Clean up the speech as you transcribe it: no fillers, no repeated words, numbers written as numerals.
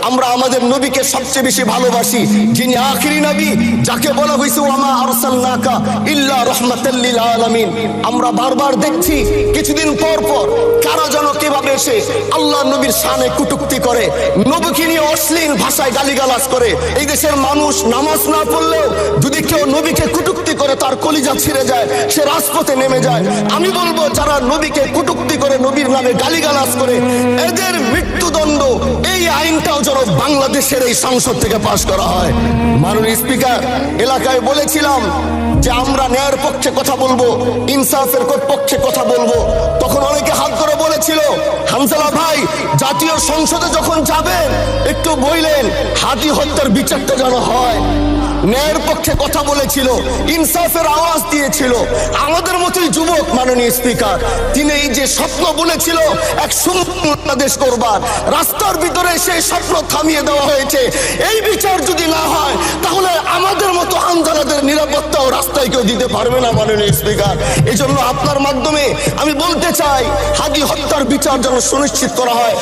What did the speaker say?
আমরা আমাদের নবীকে সবচেয়ে বেশি ভালোবাসি, যিনি আখিরি নবী, যাকে বলা হয়েছে ওয়ামা আরসালনাকা ইল্লা রাহমাতাল লিল আলামিন। আমরা বারবার দেখছি কিছুদিন পর পর কারা যেন কিভাবে এসে আল্লাহ নবীর শানে কটূক্তি করে, নবীকে নিয়ে অশ্লীল ভাষায় গালিগালাজ করে। এই দেশের মানুষ নামাজ না পড়লেও যদি কেউ নবীকে কটূক্তি করে তার কলিজা ছিঁড়ে যায়, সে রাজপথে নেমে যায়। আমি বলবো যারা নবীকে কটূক্তি করে, নবীর নামে গালিগালাজ করে, এদের মৃত্যুদণ্ড, এই আইনটাও যেন বাংলাদেশের এই সংসদ থেকে পাশ করা হয়। মাননীয় স্পিকার, এলাকায় বলেছিলাম যে আমরা ন্যায়ের পক্ষে কথা বলবো, ইনসাফের পক্ষে কথা বলবো। তখন অনেকে হাত ধরে বলেছিল, হামজালা ভাই জাতীয় সংসদে যখন যাবেন একটু বললেন হাদি হত্যার বিচারটা যেন হয়। ন্যায়ের পক্ষে কথা বলেছিল, ইনসাফের আওয়াজ দিয়েছিল। আমাদের মতোই যুবক মাননীয় স্পিকার, তিনি এই যে স্বপ্ন বলেছিল এক সুন্দর বাংলাদেশ করবার, রাস্তার ভিতরে সেই স্বপ্ন থামিয়ে দেওয়া হয়েছে। এই বিচার যদি না হয় তাহলে আমাদের মতো হামজালাদের নিরাপত্তাও রাস্তায় কেউ দিতে পারবে না মাননীয় স্পিকার। এই জন্য আপনার মাধ্যমে আমি বলতে চাই, হাদি হত্যার বিচার যেন সুনিশ্চিত করা হয়।